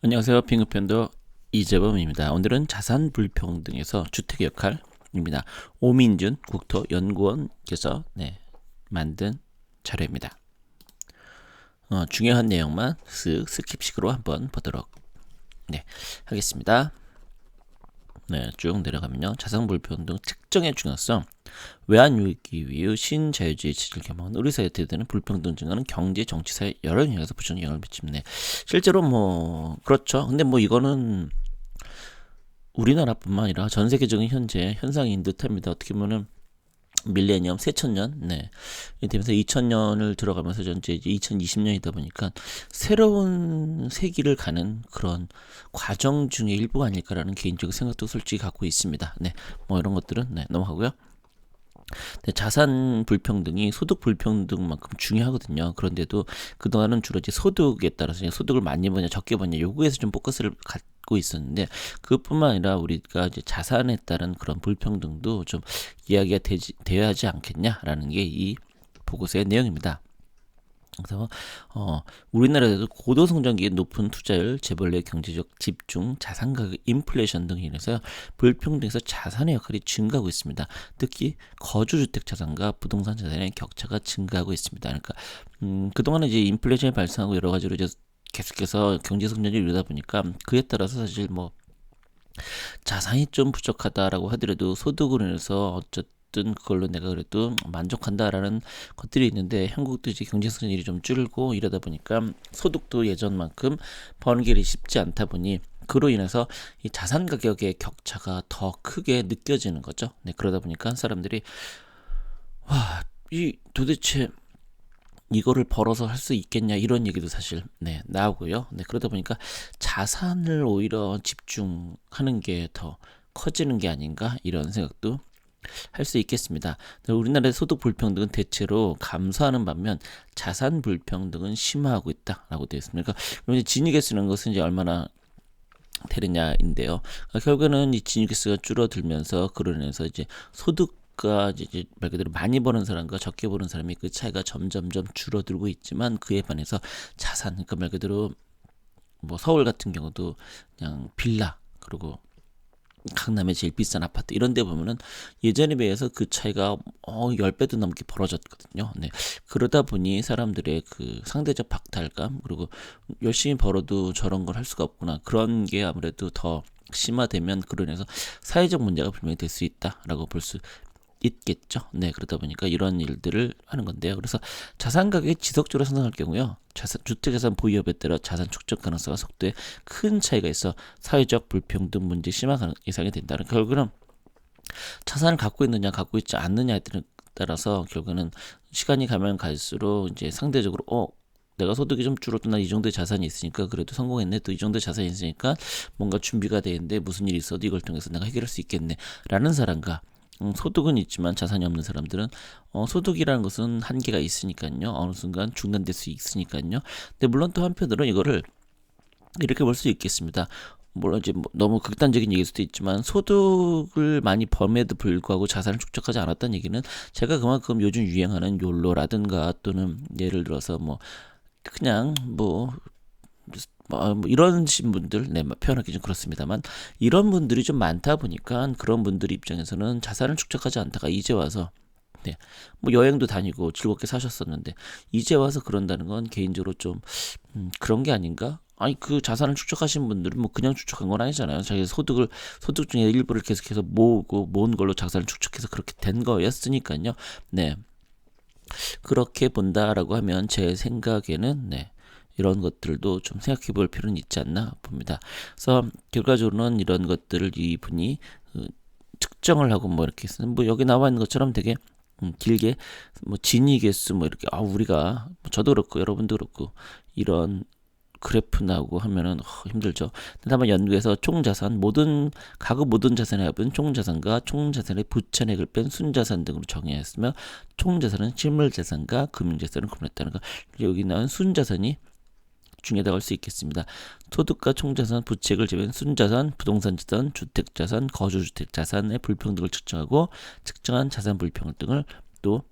안녕하세요. 핑크팬더 이재범입니다. 오늘은 자산 불평등에서 주택의 역할입니다. 오민준 국토연구원께서 만든 자료입니다. 중요한 내용만 스킵식으로 한번 보도록 하겠습니다. 쭉 내려가면요. 자산 불평등 측정의 중요성, 외환위기 이후 신자유주의 체제를 겸한 우리 사회에 대한 불평등 증가는 경제, 정치, 사회 여러 영역에서 부정 영향을 미칩니다. 실제로 그렇죠. 근데 이거는 우리나라뿐만 아니라 전 세계적인 현재 현상인 듯합니다. 어떻게 보면은 밀레니엄 새천년 되면서 2000년을 들어가면서 이제 2020년이다 보니까 새로운 세기를 가는 그런 과정 중의 일부가 아닐까라는 개인적인 생각도 솔직히 갖고 있습니다. 이런 것들은 넘어가고요. 자산 불평등이 소득 불평등만큼 중요하거든요. 그런데도 그동안은 주로 이제 소득에 따라서 소득을 많이 버냐 적게 버냐 요구에서 좀 포커스를 갖고 있었는데, 그것뿐만 아니라 우리가 이제 자산에 따른 그런 불평등도 좀 이야기가 되어야 하지 않겠냐라는 게 이 보고서의 내용입니다. 그래서 우리나라에도 고도 성장기에 높은 투자율, 재벌의 경제적 집중, 자산 가격 인플레이션 등에 인해서 불평등에서 자산의 역할이 증가하고 있습니다. 특히 거주주택 자산과 부동산 자산의 격차가 증가하고 있습니다. 그러니까 그동안은 이제 인플레이션이 발생하고 여러 가지로 이제 계속해서 경제 성장이 이루다 보니까 그에 따라서 사실 자산이 좀 부족하다라고 하더라도 소득으로 인해서 어쨌든 그걸로 내가 그래도 만족한다라는 것들이 있는데, 한국도 이제 경제 성장률이 좀 줄고 이러다 보니까 소득도 예전만큼 버는 길이 쉽지 않다 보니 그로 인해서 이 자산 가격의 격차가 더 크게 느껴지는 거죠. 그러다 보니까 사람들이 이 도대체 이거를 벌어서 할 수 있겠냐 이런 얘기도 사실 나오고요. 그러다 보니까 자산을 오히려 집중하는 게 더 커지는 게 아닌가 이런 생각도 할 수 있겠습니다. 우리나라의 소득 불평등은 대체로 감소하는 반면 자산 불평등은 심화하고 있다라고 되어 있습니다. 그러니까 진위 개수는 것은 이제 얼마나 되느냐인데요. 결국에는 이 진위 개수가 줄어들면서 그로 인해서 이제 소득가 이제 말 그대로 많이 버는 사람과 적게 버는 사람이 그 차이가 점점점 줄어들고 있지만, 그에 반해서 자산, 그러니까 말 그대로 서울 같은 경우도 그냥 빌라, 그리고 강남의 제일 비싼 아파트 이런 데 보면은 예전에 비해서 그 차이가 10배도 넘게 벌어졌거든요. 그러다 보니 사람들의 그 상대적 박탈감, 그리고 열심히 벌어도 저런 걸 할 수가 없구나, 그런 게 아무래도 더 심화되면 그로 인해서 사회적 문제가 분명히 될 수 있다라고 볼 수 있겠죠. 그러다 보니까 이런 일들을 하는 건데요. 그래서 자산 가격이 지속적으로 상승할 경우요, 주택자산 보유업에 따라 자산 축적 가능성과 속도에 큰 차이가 있어 사회적 불평등 문제 심화 예상이 된다는, 결국은 자산을 갖고 있느냐 갖고 있지 않느냐에 따라서 결국은 시간이 가면 갈수록 이제 상대적으로 내가 소득이 좀 줄어도 나 이 정도의 자산이 있으니까 그래도 성공했네, 또 이 정도의 자산이 있으니까 뭔가 준비가 되는데 무슨 일이 있어도 이걸 통해서 내가 해결할 수 있겠네 라는 사람과, 소득은 있지만 자산이 없는 사람들은 소득이라는 것은 한계가 있으니까요, 어느 순간 중단될 수 있으니까요. 근데 물론 또 한편으로 이거를 이렇게 볼 수 있겠습니다. 물론 이제 너무 극단적인 얘기일 수도 있지만, 소득을 많이 범에도 불구하고 자산을 축적하지 않았다는 얘기는 제가 그만큼 요즘 유행하는 욜로라든가, 또는 예를 들어서 그냥 이런 분들, 표현하기 좀 그렇습니다만, 이런 분들이 좀 많다 보니까 그런 분들 입장에서는 자산을 축적하지 않다가 이제 와서 여행도 다니고 즐겁게 사셨었는데 이제 와서 그런다는 건 개인적으로 좀 그런 게 아닌가? 아니, 그 자산을 축적하신 분들은 그냥 축적한 건 아니잖아요. 자기 소득 중에 일부를 계속해서 모은 걸로 자산을 축적해서 그렇게 된 거였으니까요. 그렇게 본다라고 하면 제 생각에는 이런 것들도 좀 생각해 볼 필요는 있지 않나 봅니다. 그래서 결과적으로는 이런 것들을 이분이 측정을 하고 이렇게 쓰는, 여기 나와 있는 것처럼 되게 길게 진위 개수 이렇게 우리가 저도 그렇고 여러분도 그렇고 이런 그래프 나오고 하면은 힘들죠. 다만 연구에서 총자산, 가구 모든 자산의 합은 총자산과 총자산의 부채액을 뺀 순자산 등으로 정의했으며, 총자산은 실물자산과 금융자산을 구분했다는 거. 여기 나온 순자산이 중요하다고 할 수 있겠습니다. 소득과 총자산, 부채액을 제외한 순자산, 부동산 자산, 주택자산, 거주주택 자산의 불평등을 측정하고 측정한 자산 불평등을 또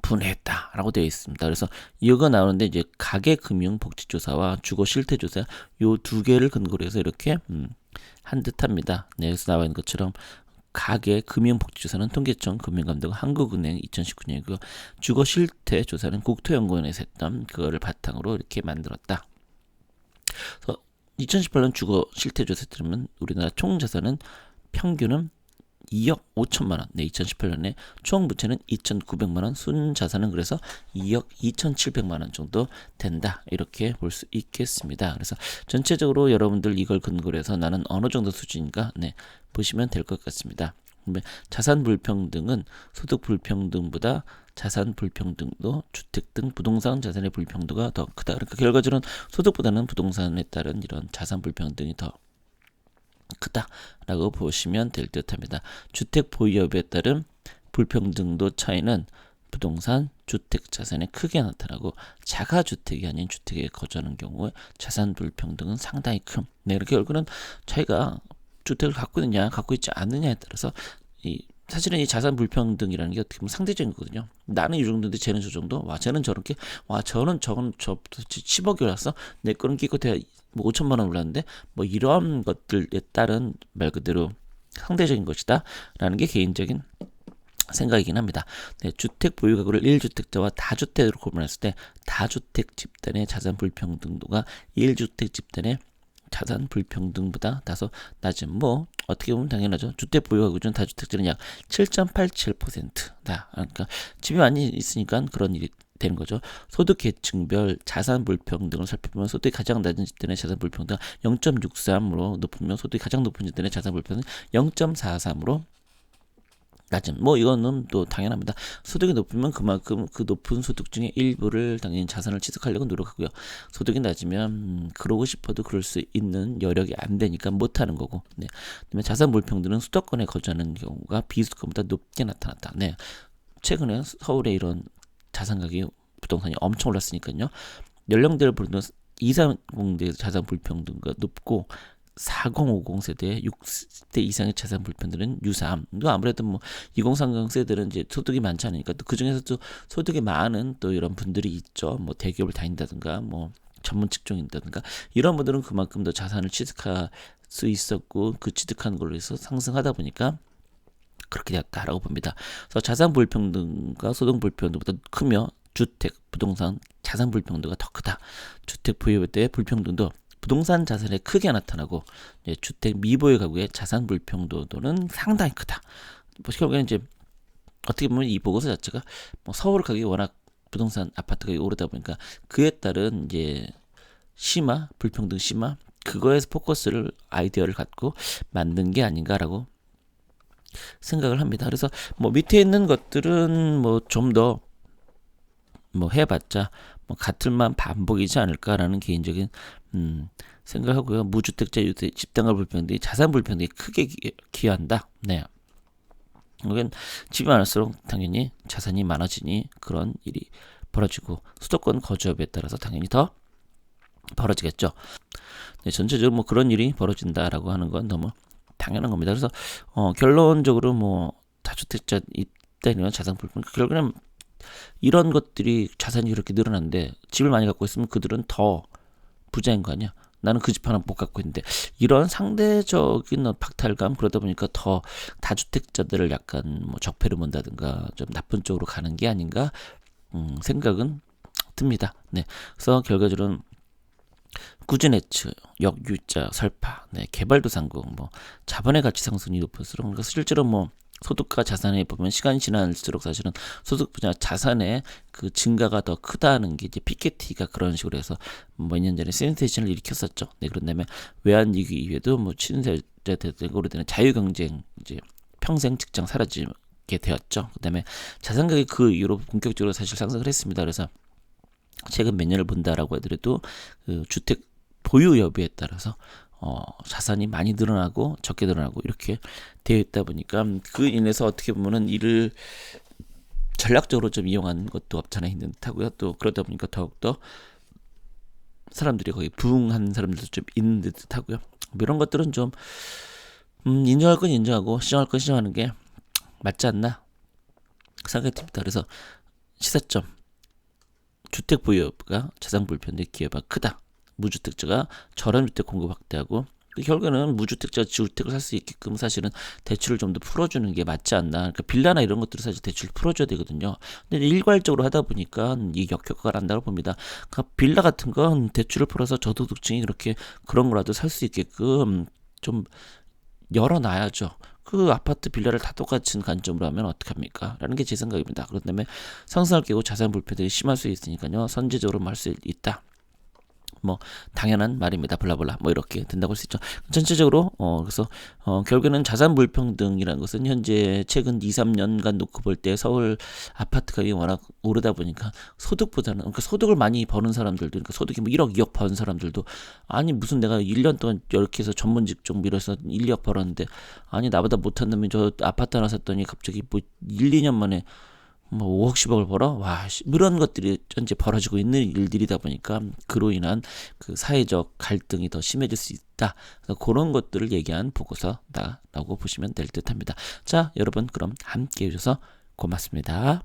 분해했다라고 되어 있습니다. 그래서 이거가 나오는데 이제 가계금융복지조사와 주거실태조사 요 두 개를 근거로 해서 이렇게 한 듯합니다. 네, 여기서 나와 있는 것처럼 가계금융복지조사는 통계청, 금융감독, 한국은행 2019년이고요. 주거실태조사는 국토연구원에서 했던 그거를 바탕으로 이렇게 만들었다. 그래서 2018년 주거실태조사에 따르면 우리나라 총자산은 평균은 2억 5천만 원. 네, 2018년에 총 부채는 2,900만 원, 순자산은 그래서 2억 2,700만 원 정도 된다. 이렇게 볼 수 있겠습니다. 그래서 전체적으로 여러분들 이걸 근거로 해서 나는 어느 정도 수준인가 네, 보시면 될 것 같습니다. 자산 불평등은 소득 불평등보다 자산 불평등도 주택 등 부동산 자산의 불평등가 더 크다. 그러니까 결과적으로는 소득보다는 부동산에 따른 이런 자산 불평등이 더 크다라고 보시면 될 듯합니다. 주택 보유업에 따른 불평등도 차이는 부동산, 주택 자산에 크게 나타나고 자가주택이 아닌 주택에 거주하는 경우에 자산 불평등은 상당히 큰. 네, 이렇게 결국은 자기가 주택을 갖고 있느냐, 갖고 있지 않느냐에 따라서 사실은 이 자산 불평등이라는 게 어떻게 보면 상대적인 거거든요. 나는 이 정도인데 쟤는 저 정도. 와, 쟤는 저렇게. 와, 저는 저건 저 10억이 올랐어. 내 거는 기껏해야 뭐 5천만 원 올랐는데 뭐 이런 것들에 따른 말 그대로 상대적인 것이다 라는 게 개인적인 생각이긴 합니다. 네, 주택 보유 가구를 1주택자와 다주택으로 구분했을 때 다주택 집단의 자산 불평등도가 1주택 집단의 자산 불평등보다 다소 낮은 뭐 어떻게 보면 당연하죠. 주택 보유가 기준 다주택자는 약 7.87%다. 그러니까 집이 많이 있으니까 그런 일이 되는 거죠. 소득 계층별 자산 불평등을 살펴보면 소득이 가장 낮은 집단의 자산 불평등 0.63으로 높으면 소득이 가장 높은 집단의 자산 불평등 0.43으로 낮은. 뭐 이거는 또 당연합니다. 소득이 높으면 그만큼 그 높은 소득 중에 일부를 당연히 자산을 취득하려고 노력하고요. 소득이 낮으면 그러고 싶어도 그럴 수 있는 여력이 안 되니까 못 하는 거고. 네. 그다음에 자산 불평등은 수도권에 거주하는 경우가 비수도권보다 높게 나타났다. 네. 최근에 서울에 이런 자산 가격이 부동산이 엄청 올랐으니까요. 연령대를 보면 230대 자산 불평등가 높고 4050 세대 60대 이상의 자산 불평등은 유사함. 아무래도 뭐 2030 세대들은 이제 소득이 많지 않으니까 또 그 중에서도 소득이 많은 또 이런 분들이 있죠. 뭐 대기업을 다닌다든가 뭐 전문 직종인다든가 이런 분들은 그만큼 더 자산을 취득할 수 있었고 그 취득한 걸로 해서 상승하다 보니까 그렇게 되었다라고 봅니다. 그래서 자산 불평등과 소득 불평등보다 크며 주택, 부동산, 자산 불평등가 더 크다. 주택 보유에 대해 불평등도 부동산 자산에 크게 나타나고 주택 미보유 가구의 자산 불평등도는 상당히 크다. 뭐 결국에는 이제 어떻게 보면 이 보고서 자체가 뭐 서울 가격이 워낙 부동산 아파트 가격이 오르다 보니까 그에 따른 이제 심화 불평등 심화 그거에서 포커스를 아이디어를 갖고 만든 게 아닌가라고 생각을 합니다. 그래서 뭐 밑에 있는 것들은 뭐 좀 더 뭐 해봤자 뭐 같을만 반복이지 않을까라는 개인적인 생각하고요. 무주택자 유택 집단과 불평등이 자산 불평등이 크게 기여한다. 네. 이건 집이 많을수록 당연히 자산이 많아지니 그런 일이 벌어지고 수도권 거주업에 따라서 당연히 더 벌어지겠죠. 네, 전체적으로 뭐 그런 일이 벌어진다라고 하는 건 너무 당연한 겁니다. 그래서 결론적으로 뭐 다주택자 이때는 자산 불평등 결국에는 이런 것들이 자산이 그렇게 늘어났는데 집을 많이 갖고 있으면 그들은 더 부자인 거 아니야. 나는 그 집 하나 못 갖고 있는데 이런 상대적인 박탈감 그러다 보니까 더 다주택자들을 약간 뭐 적폐를 본다든가 좀 나쁜 쪽으로 가는 게 아닌가 생각은 듭니다. 네, 그래서 결과적으로는 꾸준해츠, 역유자, 설파, 네, 개발도상국, 뭐 자본의 가치 상승이 높을수록 그러니까 실제로 뭐 소득과 자산에 보면 시간이 지날수록 사실은 소득 분야 자산의 그 증가가 더 크다는 게 이제 피케티가 그런 식으로 해서 몇 년 전에 센세이션을 일으켰었죠. 네, 그런 다음에 외환위기 이후에도 뭐 신세대로 되는 자유경쟁 이제 평생 직장 사라지게 되었죠. 그다음에 자산 가격이 그 이후로 본격적으로 사실 상승을 했습니다. 그래서 최근 몇 년을 본다라고 하더라도 그 주택 보유 여부에 따라서 자산이 많이 늘어나고 적게 늘어나고 이렇게 되어 있다 보니까 그 인해서 어떻게 보면은 이를 전략적으로 좀 이용한 것도 없잖아 있는 듯하고요. 또 그러다 보니까 더욱더 사람들이 거의 부흥한 사람들도 좀 있는 듯하고요. 뭐 이런 것들은 좀 인정할 건 인정하고 시정할 건 시정하는 게 맞지 않나 생각이 듭니다. 그래서 시사점 주택 보유가 자산 불편의 기여가 크다. 무주택자가 저렴 주택 공급 확대하고 결국에는 무주택자가 주택을 살 수 있게끔 사실은 대출을 좀 더 풀어주는 게 맞지 않나. 그러니까 빌라나 이런 것들을 사실 대출 풀어줘야 되거든요. 근데 일괄적으로 하다 보니까 이 역효과가 난다고 봅니다. 그러니까 빌라 같은 건 대출을 풀어서 저소득층이 그렇게 그런 거라도 살 수 있게끔 좀 열어놔야죠. 그 아파트 빌라를 다 똑같은 관점으로 하면 어떡합니까? 라는 게 제 생각입니다. 그렇기 때문에 상승을 깨고 자산 불패들이 심할 수 있으니까요. 선제적으로 할 수 있다. 뭐 당연한 말입니다. 블라블라 뭐 이렇게 된다고 할 수 있죠. 전체적으로 그래서 결국에는 자산 불평등이라는 것은 현재 최근 2, 3년간 놓고 볼 때 서울 아파트 가격이 워낙 오르다 보니까 소득보다는 그러니까 소득을 많이 버는 사람들도 그러니까 소득이 뭐 1억, 2억 버는 사람들도 아니 무슨 내가 1년 동안 이렇게 해서 전문 직종 밀어서 1, 2억 벌었는데 아니 나보다 못한 놈이 저 아파트 하나 샀더니 갑자기 뭐 1, 2년 만에 뭐 5억 10억을 벌어? 와, 이런 것들이 현재 벌어지고 있는 일들이다 보니까 그로 인한 그 사회적 갈등이 더 심해질 수 있다. 그래서 그런 것들을 얘기한 보고서다라고 보시면 될 듯합니다. 자, 여러분 그럼 함께 해주셔서 고맙습니다.